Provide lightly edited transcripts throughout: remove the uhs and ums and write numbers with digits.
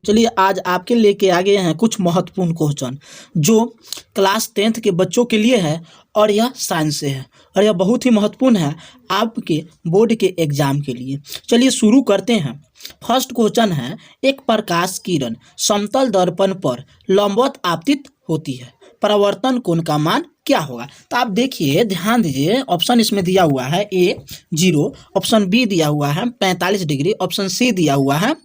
चलिए आज आपके लेके आ गए हैं कुछ महत्वपूर्ण क्वेश्चन जो क्लास 10th के बच्चों के लिए है और यह साइंस से है और यह बहुत ही महत्वपूर्ण है आपके बोर्ड के एग्जाम के लिए। चलिए शुरू करते हैं। फर्स्ट क्वेश्चन है, एक प्रकाश किरण समतल दर्पण पर लंबवत आपतित होती है, परावर्तन कोण का मान क्या होगा? तो आप देखिए, ध्यान दीजिए, ऑप्शन इसमें दिया हुआ है ए 0, ऑप्शन बी दिया हुआ है 45 डिग्री, ऑप्शन सी दिया हुआ है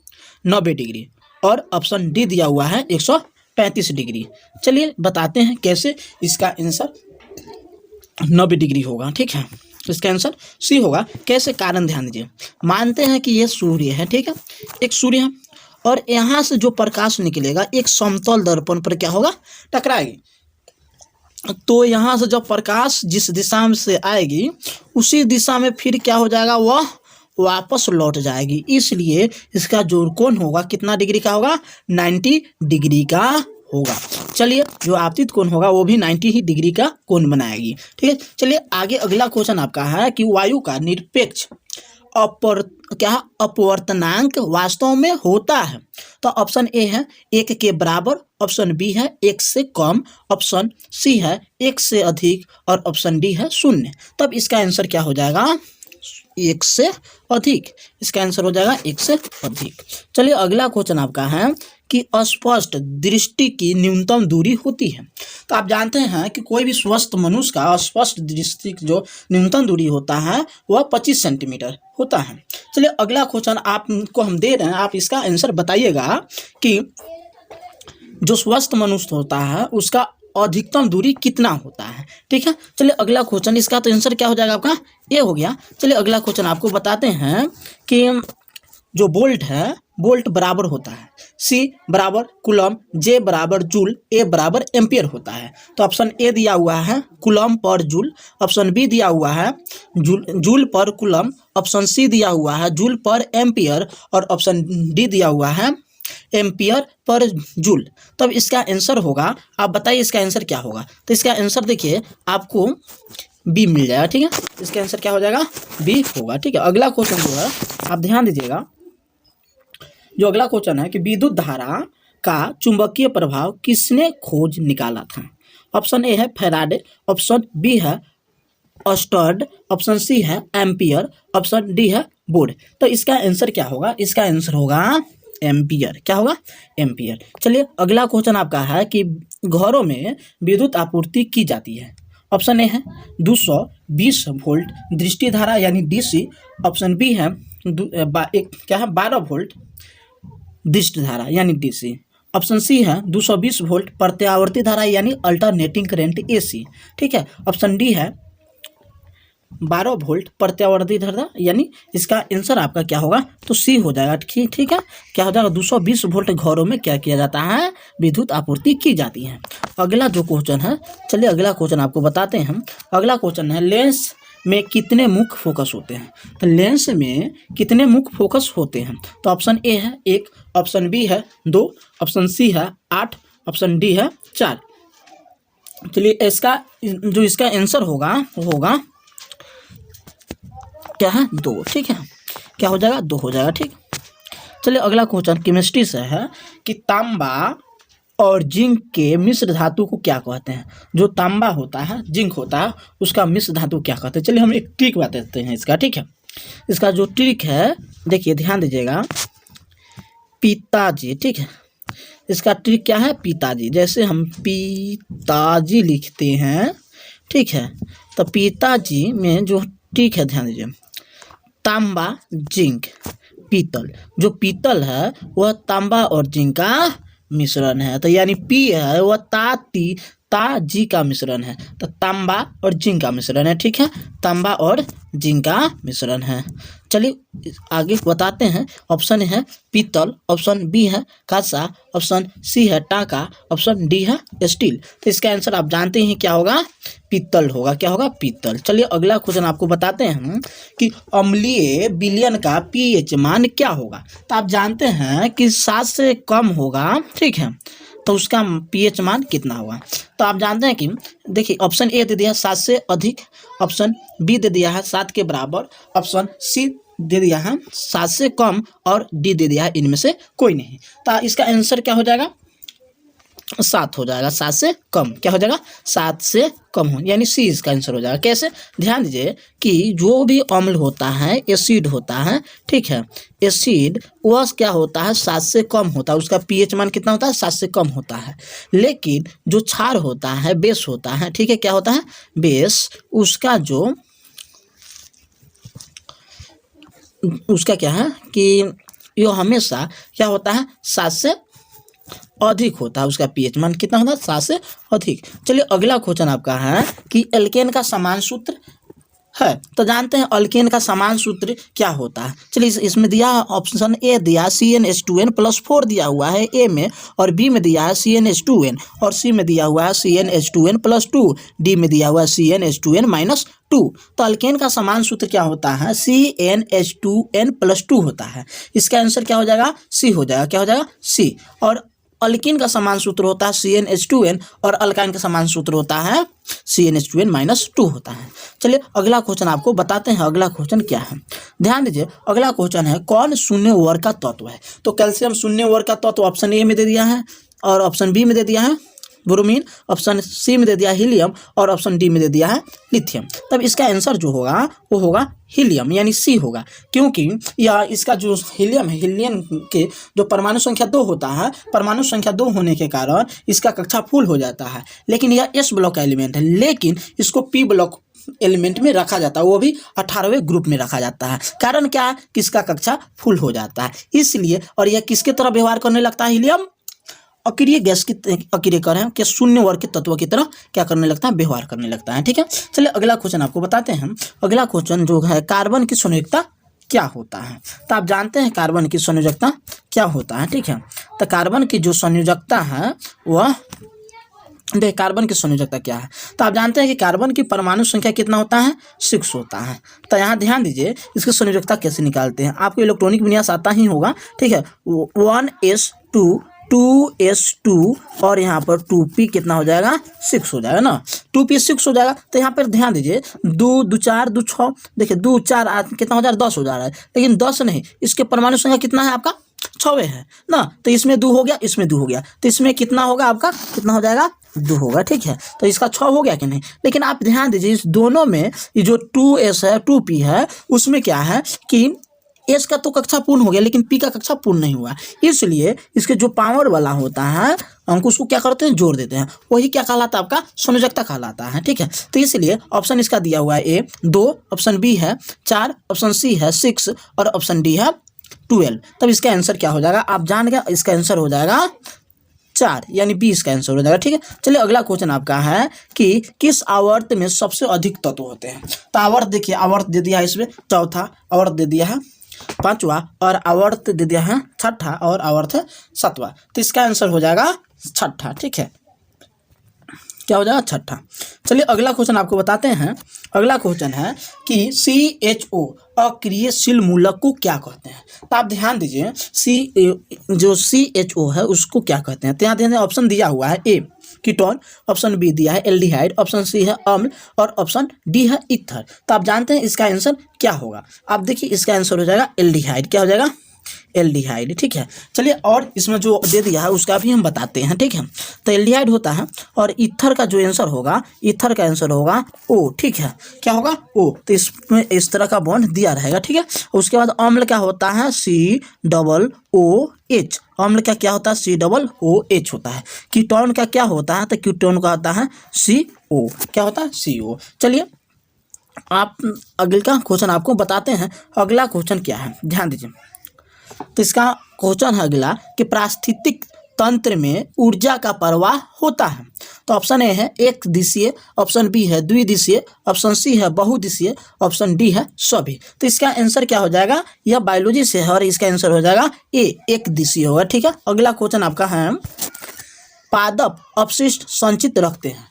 90 डिग्री और ऑप्शन डी दिया हुआ है 135 डिग्री। चलिए बताते हैं कैसे इसका आंसर 90 डिग्री होगा। ठीक है, इसका आंसर सी होगा। कैसे? कारण ध्यान दीजिए। मानते हैं कि ये सूर्य है, ठीक है, एक सूर्य है और यहाँ से जो प्रकाश निकलेगा एक समतल दर्पण पर क्या होगा? टकराएगी। तो यहाँ से जब प्रकाश जिस दिशा से आएगी उसी दिशा में फिर क्या हो जाएगा? वह वापस लौट जाएगी। इसलिए इसका जो कोण होगा कितना डिग्री का होगा? 90 डिग्री का होगा। चलिए, जो आपतित कोण होगा वो भी 90 ही डिग्री का कोण बनाएगी। ठीक है, चलिए आगे अगला क्वेश्चन आपका है कि वायु का निरपेक्ष अपवर्तनांक वास्तव में होता है। तो ऑप्शन ए है 1 के बराबर, ऑप्शन बी है 1 से कम, ऑप्शन सी है 1 से अधिक और ऑप्शन डी है 0। तब इसका आंसर क्या हो जाएगा? 1 से अधिक। इसका आंसर हो जाएगा 1 से अधिक। चलिए अगला क्वेश्चन आपका है कि अस्पष्ट दृष्टि की न्यूनतम दूरी होती है। तो आप जानते हैं कि कोई भी स्वस्थ मनुष्य का अस्पष्ट दृष्टि की जो न्यूनतम दूरी होता है वह 25 सेंटीमीटर होता है। चलिए अगला क्वेश्चन आपको हम दे रहे हैं, आप इसका आंसर बताइएगा कि जो स्वस्थ मनुष्य होता है उसका अधिकतम दूरी कितना होता है। ठीक है, चलिए अगला क्वेश्चन, इसका तो आंसर क्या हो जाएगा आपका? ए हो गया। चलिए अगला क्वेश्चन आपको बताते हैं कि जो वोल्ट है, वोल्ट बराबर होता है सी बराबर कूलम, जे बराबर जूल, ए बराबर एम्पियर होता है। तो ऑप्शन ए दिया हुआ है coulomb per joule, option B दिया हुआ है जूल पर कूलम, ऑप्शन सी दिया हुआ है जूल पर एम्पियर और ऑप्शन डी दिया हुआ है एम्पियर पर जूल। तब इसका आंसर होगा, आप बताइए इसका आंसर क्या होगा? तो इसका आंसर देखिए आपको बी मिल जाएगा। ठीक है, इसका आंसर क्या हो जाएगा? बी होगा। ठीक है, अगला क्वेश्चन जो है आप ध्यान दीजिएगा। जो अगला क्वेश्चन है कि विद्युत धारा का चुंबकीय प्रभाव किसने खोज निकाला था? ऑप्शन ए है फैराडे, ऑप्शन बी है ऑस्टर्ड, ऑप्शन सी है एम्पियर, ऑप्शन डी है बोर्ड। तो इसका आंसर क्या होगा? इसका आंसर होगा एम्पियर। क्या होगा? एम्पियर। चलिए अगला क्वेश्चन आपका है कि घरों में विद्युत आपूर्ति की जाती है। ऑप्शन ए है 220 वोल्ट दृष्टि धारा यानी डीसी, ऑप्शन बी है क्या है 12 वोल्ट दृष्टि धारा यानी डीसी, ऑप्शन सी है 220 वोल्ट प्रत्यावर्ती धारा यानी अल्टरनेटिंग करंट एसी। ठीक है, ऑप्शन डी है 12 वोल्ट प्रत्यावर्ती धारा यानी इसका आंसर आपका क्या होगा? तो सी हो जाएगा। ठीक है, क्या हो जाएगा? 220 वोल्ट घरों में क्या किया जाता है? विद्युत आपूर्ति की जाती है। अगला जो क्वेश्चन है, चलिए अगला क्वेश्चन आपको बताते हैं। अगला क्वेश्चन है लेंस में कितने मुख्य फोकस होते हैं? तो लेंस में कितने मुख्य फोकस होते हैं? तो ऑप्शन ए है 1, ऑप्शन बी है 2, ऑप्शन सी है 8, ऑप्शन डी है 4। चलिए इसका जो इसका आंसर होगा वो होगा क्या है? 2। ठीक है, क्या हो जाएगा? 2 हो जाएगा। ठीक, चलिए अगला क्वेश्चन केमिस्ट्री से है कि तांबा और जिंक के मिश्र धातु को क्या कहते हैं? जो तांबा होता है, जिंक होता है, उसका मिश्र धातु क्या कहते हैं? चलिए हम एक ट्रिक बताते हैं इसका। ठीक है, इसका जो ट्रिक है देखिए ध्यान दीजिएगा, पिताजी। ठीक है, इसका ट्रिक क्या है? पिताजी। जैसे हम पिताजी लिखते हैं, ठीक है, तो पिताजी में जो ट्रिक है ध्यान दीजिए, तांबा, जिंक, पीतल। जो पीतल है वह तांबा और जिंक का मिश्रण है। तो यानी पी है वह ताजी का मिश्रण है, तो तांबा और जिंक का मिश्रण है। ठीक है, तांबा और जिंक का मिश्रण है। चलिए आगे बताते हैं। ऑप्शन है पीतल, ऑप्शन बी है कांसा, ऑप्शन सी है टांका, ऑप्शन डी है स्टील। तो इसका आंसर आप जानते हैं क्या होगा? पीतल होगा। क्या होगा? पीतल। चलिए अगला क्वेश्चन आपको बताते हैं कि अम्लीय विलयन का पीएच मान क्या होगा? तो आप जानते हैं कि 7 से कम होगा। ठीक है, तो उसका पीएच मान कितना होगा? तो आप जानते हैं कि देखिए ऑप्शन ए दे दिया 7 से अधिक, ऑप्शन बी दे दिया है 7 के बराबर, ऑप्शन सी दे दिया है 7 से कम और डी दे दिया है इनमें से कोई नहीं। तो इसका आंसर क्या हो जाएगा? 7 हो जाएगा। 7 से कम क्या हो जाएगा? 7 से कम हो, यानी सी इसका आंसर हो जाएगा। कैसे? ध्यान दीजिए कि जो भी अम्ल होता है, एसिड होता है, ठीक है, एसिड वह क्या होता है? 7 से कम होता है। उसका पीएच मान कितना होता है? 7 से कम होता है। लेकिन जो क्षार होता है, बेस होता है, ठीक है, क्या होता है? बेस, उसका क्या है कि ये हमेशा क्या होता है? 7 से अधिक होता है। उसका पीएच मान कितना होता है? 7 से अधिक। चलिए अगला क्वेश्चन आपका है कि एल्केन का समान सूत्र है। तो जानते हैं अल्केन का समान सूत्र क्या होता है। चलिए इसमें दिया ऑप्शन ए दिया CnH2n+4 दिया हुआ है ए में, और बी में दिया है CnH2n, और सी में दिया हुआ है CnH2n+2, डी में दिया हुआ है CnH2n-2। तो अल्केन का समान सूत्र क्या होता है? CnH2n+2 होता है। इसका आंसर क्या हो जाएगा? सी हो जाएगा। क्या हो जाएगा? सी। और अल्कीन का समान सूत्र होता है CnH2n, और अल्काइन का समान सूत्र होता है CnH2n-2 होता है। चलिए अगला क्वेश्चन आपको बताते हैं। अगला क्वेश्चन क्या है? ध्यान दीजिए, अगला क्वेश्चन है कौन शून्य वर्ग का तत्व है? तो कैल्शियम शून्य वर्ग का तत्व ऑप्शन ए में दे दिया है, और ऑप्शन बी में दे दिया है ब्रोमीन, ऑप्शन सी में दे दिया हीलियम, और ऑप्शन डी में दे दिया है लिथियम। तब इसका आंसर जो होगा वो होगा हीलियम, यानी सी होगा। क्योंकि यह इसका जो हीलियम है, हीलियम के जो परमाणु संख्या 2 होता है, परमाणु संख्या 2 होने के कारण इसका कक्षा फुल हो जाता है। लेकिन यह एस ब्लॉक का एलिमेंट है, लेकिन इसको पी ब्लॉक एलिमेंट में रखा जाता है, वो भी 18वें ग्रुप में रखा जाता है। कारण क्या है? कि इसका कक्षा फुल हो जाता है इसलिए। और यह किसके तरह व्यवहार करने लगता है? हीलियम अक्रिय गैस की अक्रिय कर है कि शून्य वर्ग के तत्व की तरह क्या करने लगता है? व्यवहार करने लगता है। ठीक है, चलिए अगला क्वेश्चन आपको बताते हैं। अगला क्वेश्चन जो है कार्बन की संयोजकता क्या होता है? तो आप जानते हैं कार्बन की संयोजकता क्या होता है। ठीक है, तो कार्बन की जो संयोजकता है वह देखिए, कार्बन की संयोजकता क्या है? तो आप जानते हैं कि कार्बन की परमाणु संख्या कितना होता है? 6 होता है। तो यहाँ ध्यान दीजिए, इसकी संयोजकता कैसे निकालते हैं। आपको इलेक्ट्रॉनिक विन्यास आता ही होगा। ठीक है, 1s2 2s2 और यहाँ पर 2p कितना हो जाएगा? 6 हो जाएगा ना। 2p 6 हो जाएगा। तो यहाँ पर ध्यान दीजिए, 2 2 4 2 6, देखिए 2 4 कितना हो जा रहा है? 10 हो जा रहा है। लेकिन 10 नहीं, इसके परमाणु संख्या कितना है आपका? 6 है ना। तो इसमें 2 हो गया, इसमें 2 हो गया, तो इसमें कितना होगा आपका? कितना हो जाएगा? 2 होगा। ठीक है, तो इसका 6 हो गया कि नहीं? लेकिन आप ध्यान दीजिए, इस दोनों में ये जो 2s है 2p है, उसमें क्या है कि एस का तो कक्षा पूर्ण हो गया, लेकिन पी का कक्षा पूर्ण नहीं हुआ। इसलिए इसके जो पावर वाला होता है, हमको उसको क्या करते हैं? जोड़ देते हैं। वही क्या कहलाता है? आपका संयोजकता कहलाता है। ठीक है, तो इसलिए ऑप्शन इसका दिया हुआ है ए 2, ऑप्शन बी है 4, ऑप्शन सी है 6, और ऑप्शन डी है 12। तब इसका आंसर क्या हो जाएगा? आप जान गए, इसका आंसर हो जाएगा 4, यानी 20 का आंसर हो जाएगा। ठीक है, चलिए अगला क्वेश्चन आपका है कि किस आवर्त में सबसे अधिक तत्व होते हैं? तो आवर्त देखिए, आवर्त दे दिया है इसमें चौथा, आवर्त दे दिया है 5वां, और आवर्त दे दिया है 6ठा, और आवर्त है 7वां। तो इसका आंसर हो जाएगा 6ठा। ठीक है, क्या हो जाएगा? 6ठा। चलिए अगला क्वेश्चन आपको बताते हैं। अगला क्वेश्चन है कि CHO अक्रियशील मूलक को क्या कहते हैं? तो आप ध्यान दीजिए, जो CHO है उसको क्या कहते हैं? तो यहाँ ध्यान, ऑप्शन दिया हुआ है ए कीटोन, ऑप्शन बी दिया है एल्डिहाइड, ऑप्शन सी है अम्ल, और ऑप्शन डी है ईथर। तो आप जानते हैं इसका आंसर क्या होगा? आप देखिए, इसका आंसर हो जाएगा एल्डिहाइड। क्या हो जाएगा? एल्डिहाइड। ठीक है, चलिए और इसमें जो दे दिया है उसका भी हम बताते हैं। ठीक है, तो एल्डिहाइड होता है, और ईथर का जो आंसर होगा, ईथर का आंसर होगा ओ। ठीक है, क्या होगा? ओ। तो इसमें इस तरह का बॉन्ड दिया रहेगा। ठीक है, उसके बाद अम्ल क्या होता है? COOH। अम्ल का क्या होता है? COOH होता है। कीटोन का क्या होता है? तो कीटोन का होता है CO। क्या होता है? CO। चलिए आप अगला क्वेश्चन आपको बताते हैं। अगला क्वेश्चन क्या है? ध्यान दीजिए, तो इसका क्वेश्चन है अगला कि पारिस्थितिक तंत्र में ऊर्जा का प्रवाह होता है। तो ऑप्शन ए है एक दिशीय, ऑप्शन बी है द्विदिशीय, ऑप्शन सी है बहुदिशीय, ऑप्शन डी है सभी। तो इसका आंसर क्या हो जाएगा? यह बायोलॉजी से है, और इसका आंसर हो जाएगा ए एक दिशीय होगा। ठीक है, अगला क्वेश्चन आपका है पादप अपशिष्ट संचित रहते हैं।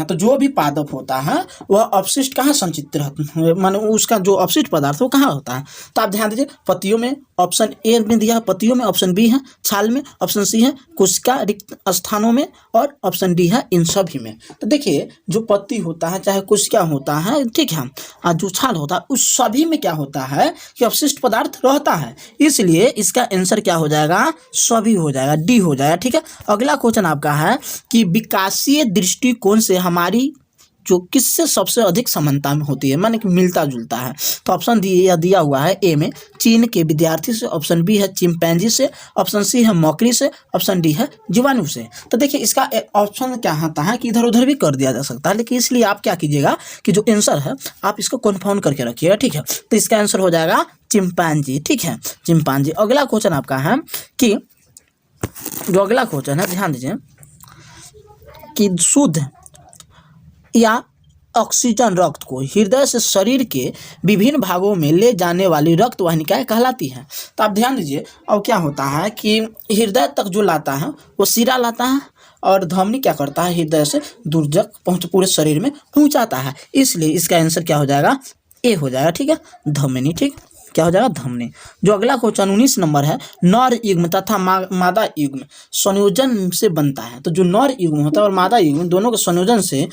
तो जो भी पादप होता है वह अपशिष्ट कहाँ संचित रहते हैं? मानो उसका जो अपशिष्ट पदार्थ वो कहाँ होता है? तो आप ध्यान दीजिए, पत्तियों में ऑप्शन ए में दिया है पत्तियों में, ऑप्शन बी है छाल में, ऑप्शन सी है कोशिका रिक्त स्थानों में और ऑप्शन डी है इन सभी में। तो देखिए जो पत्ती होता है चाहे कोशिका होता है, ठीक है, और जो छाल होता है उस सभी में क्या होता है कि अवशिष्ट पदार्थ रहता है, इसलिए इसका आंसर क्या हो जाएगा, सभी हो जाएगा, डी हो जाएगा। ठीक है, अगला क्वेश्चन आपका है कि विकासीय दृष्टिकोण से हमारी जो किससे सबसे अधिक समानता में होती है, माने कि मिलता जुलता है। तो ऑप्शन दिया हुआ है ए में चीन के विद्यार्थी से, ऑप्शन बी है चिंपैंजी से, ऑप्शन सी है मौकरी से, ऑप्शन डी है जीवाणु से। तो देखिए इसका ऑप्शन क्या आता है कि इधर उधर भी कर दिया जा सकता है, लेकिन इसलिए आप क्या कीजिएगा कि जो आंसर है आप इसको कन्फर्म करके रखिएगा। ठीक है, तो इसका आंसर हो जाएगा चिंपैंजी। ठीक है, चिंपैंजी। अगला क्वेश्चन आपका है कि जो अगला क्वेश्चन है ध्यान दीजिए कि शुद्ध या ऑक्सीजन रक्त को हृदय से शरीर के विभिन्न भागों में ले जाने वाली रक्त वाहिनिकाएं कहलाती हैं। तो आप ध्यान दीजिए, अब क्या होता है कि हृदय तक जो लाता है वो शिरा लाता है और धमनी क्या करता है, हृदय से दूर तक पहुँच पूरे शरीर में पहुँचाता है, इसलिए इसका आंसर क्या हो जाएगा, ए हो जाएगा। ठीक है, धमनी। ठीक, क्या हो जाएगा, धमनी। जो अगला क्वेश्चन 19 नंबर है, नर युग्म तथा मादा युग्म संयोजन से बनता है। तो जो नर युग्म होता है और मादा युग्म दोनों के संयोजन से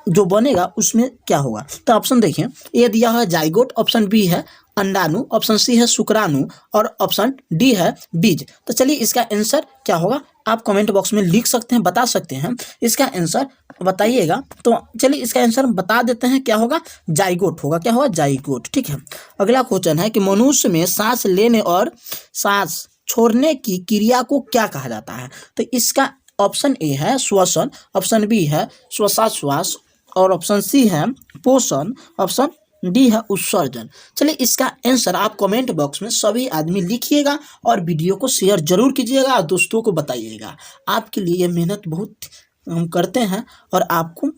जो बनेगा उसमें क्या होगा। तो ऑप्शन देखिए, ए दिया है जाइगोट, ऑप्शन बी है अंडाणु, ऑप्शन सी है शुक्राणु और ऑप्शन डी है बीज। तो चलिए इसका आंसर क्या होगा आप कमेंट बॉक्स में लिख सकते हैं, बता सकते हैं, इसका आंसर बताइएगा। तो चलिए इसका आंसर बता देते हैं, क्या होगा, जाइगोट होगा। क्या होगा, जाइगोट। ठीक है, अगला क्वेश्चन है कि मनुष्य में सांस लेने और सांस छोड़ने की क्रिया को क्या कहा जाता है। तो इसका ऑप्शन ए है श्वसन, ऑप्शन बी है श्वासोच्छ्वास और ऑप्शन सी है पोषण, ऑप्शन डी है उत्सर्जन। चलिए इसका आंसर आप कमेंट बॉक्स में सभी आदमी लिखिएगा और वीडियो को शेयर जरूर कीजिएगा और दोस्तों को बताइएगा। आपके लिए ये मेहनत बहुत हम करते हैं और आपको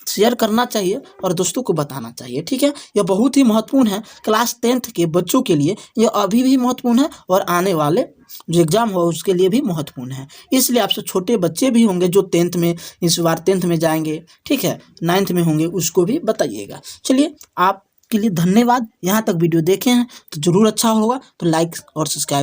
शेयर करना चाहिए और दोस्तों को बताना चाहिए। ठीक है, यह बहुत ही महत्वपूर्ण है क्लास 10th के बच्चों के लिए, यह अभी भी महत्वपूर्ण है और आने वाले जो एग्जाम हो उसके लिए भी महत्वपूर्ण है। इसलिए आपसे छोटे बच्चे भी होंगे जो 10th में इस बार 10th में जाएंगे, ठीक है, 9th में होंगे, उसको भी बताइएगा। चलिए आपके लिए धन्यवाद, यहाँ तक वीडियो देखे हैं तो ज़रूर अच्छा होगा तो लाइक और सब्सक्राइब